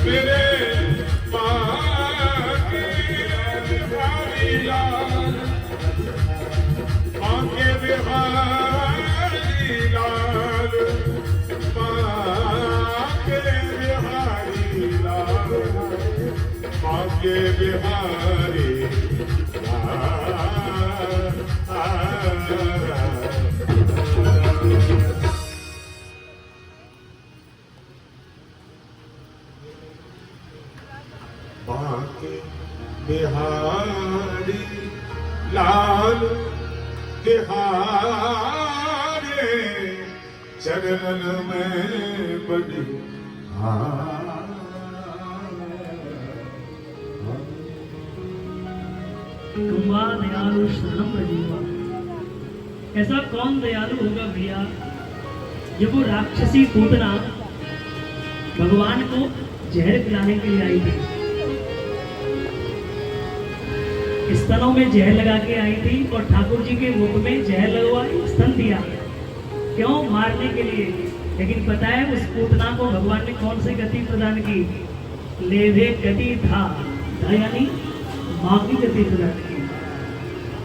मेरे माँ के बिहारी लाल, माँ के बिहारी लाल, माँ के बिहारी लाल, माँ के बिहारी बाके बिहारी लाल बिहारे चरण में बड़ी तुम्बा दयालु शरणम रजीवा। ऐसा कौन दयालु होगा भैया जब वो राक्षसी पूतना भगवान को जहर पिलाने के लिए आई थी, स्तनों में जहर लगा के आई थी और ठाकुर जी के मुख में जहर लगवाई, स्तन दिया, क्यों? मारने के लिए। लेकिन पता है उस पूतना को भगवान ने कौन सी गति प्रदान की? लेवे गति था यानी माँ की गति प्रदान की।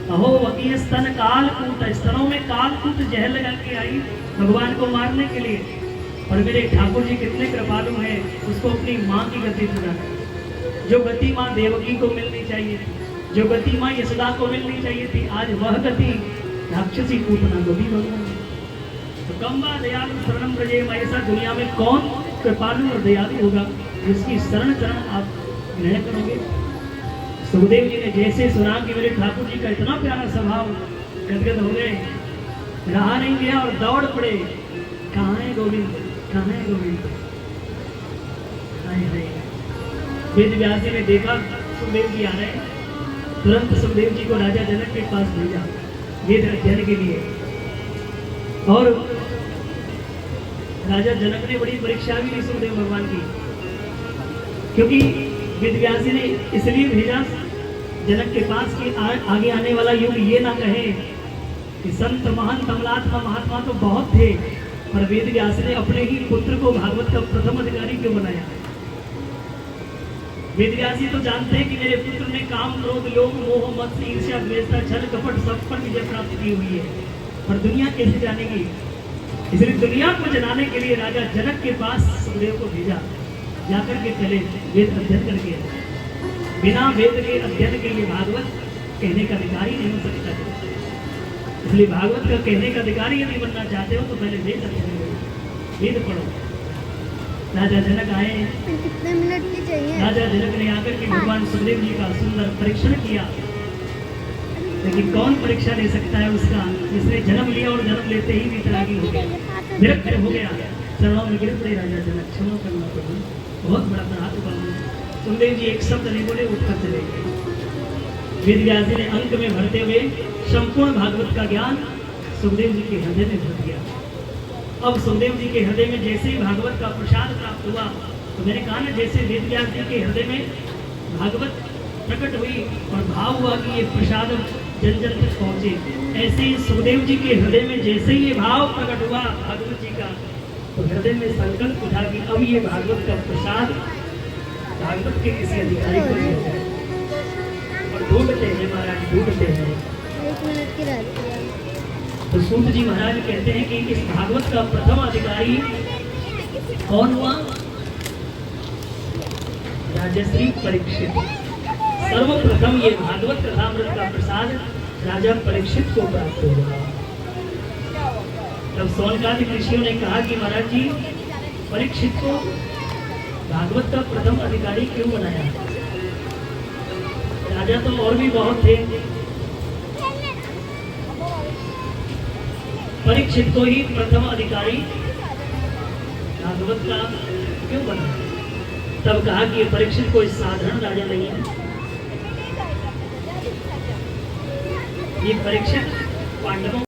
अहो वकीय स्तन कालकूट, स्तनों में कालकूट जहर लगा के आई भगवान को मारने के लिए। और मेरे ठाकुर जी कितने कृपालु हैं, उसको अपनी माँ की गति प्रदान की। जो गति माँ देवकी को मिलनी चाहिए थी, जो गति माँ यशोदा को मिलनी चाहिए थी, आज वह गति राक्षसी पूतना को भी भगवान। तो कम्बा दयालु शरणम ब्रजेम, ऐसा दुनिया में कौन कृपालु और दयालु होगा जिसकी शरण चरण आप ग्रहण करोगे। सुखदेव जी ने जैसे सुना कि मेरे ठाकुर जी का इतना प्यारा स्वभाव, गदगद हो गए, रहा नहीं गया और दौड़ पड़े। कहाँ है गोविंद, कहाँ है गोविंद? वेद व्यास जी ने देखा सुखदेव जी आ रहे हैं, तुरंत सुखदेव जी को राजा जनक के पास भेजा वेद अध्ययन के लिए। और राजा जनक ने बड़ी परीक्षा भी ली सुखदेव भगवान की, क्योंकि वेद व्यास जी ने इसलिए भेजा जनक के पास कि आगे आने वाला युग ये ना कहे कि संत महंत अमलात्मा महात्मा तो बहुत थे, पर वेद व्यास ने अपने ही पुत्र को भागवत का प्रथम अधिकारी क्यों बनाया? वेद व्यास जी तो जानते हैं कि मेरे पुत्र ने काम क्रोध लोभ मोह मत्स्य ईर्ष्या द्वेषता छल कपट सब पर विजय प्राप्त की हुई है, पर दुनिया कैसे जानेगी? इसलिए दुनिया को जनाने के लिए राजा जनक के पास सुखदेव को भेजा। जाकर के चले वेद अध्ययन करके, बिना वेद के अध्ययन के लिए भागवत कहने का अधिकारी नहीं हो सकता है। इसलिए भागवत का कहने का अधिकारी यदि बनना चाहते हो तो पहले वेद अध्ययन करो, वेद पढ़ो। राजा जनक आए, कितने मिनट की चाहिए? राजा जनक ने आकर के भगवान सुखदेव जी का सुंदर परीक्षण किया, लेकिन कौन परीक्षा ले सकता है उसका जिसने जन्म लिया और जन्म लेते ही वितरागी हो गया, विरक्त हो गया, चरणों में गिर पड़े। राजा जनक क्षमा करना प्रभु, बहुत बड़ा अपराध हुआ। सुखदेव जी एक शब्द नहीं बोले, उठकर चले गए। वेद व्यास जी ने अंक में भरते हुए संपूर्ण भागवत का ज्ञान सुखदेव जी के हृदय में भर दिया। अब सुखदेव जी के हृदय में जैसे ही भागवत का प्रसाद प्राप्त हुआ, तो मैंने कहा ना जैसे वेद व्यास जी के हृदय में भागवत प्रकट हुई और भाव हुआ कि ये प्रसाद जन जन तक पहुंचे, ऐसे ही सुखदेव जी के हृदय में जैसे ही ये भाव प्रकट हुआ भागवत जी का, तो हृदय में संकल्प उठा कि अब ये भागवत का प्रसाद भागवत के किसी अधिकारी को दिया जाए। और ढूंढते हैं महाराज, ढूंढते हैं। 1 मिनट की रहती है। तो सूत जी महाराज कहते हैं कि इस भागवत का प्रथम अधिकारी कौन हुआ? राजश्री परीक्षित। सर्वप्रथम ये भागवत कथामृत का प्रसाद राजा परीक्षित को प्राप्त हुआ। तब सोनकादि ऋषियों ने कहा कि महाराज जी परीक्षित को भागवत का प्रथम अधिकारी क्यों बनाया? राजा तो और भी बहुत थे, परीक्षित को ही प्रथम अधिकारी भागवत का क्यों बनाया? तब कहा कि परीक्षित कोई साधारण राजा नहीं है, ये परीक्षित पांडवों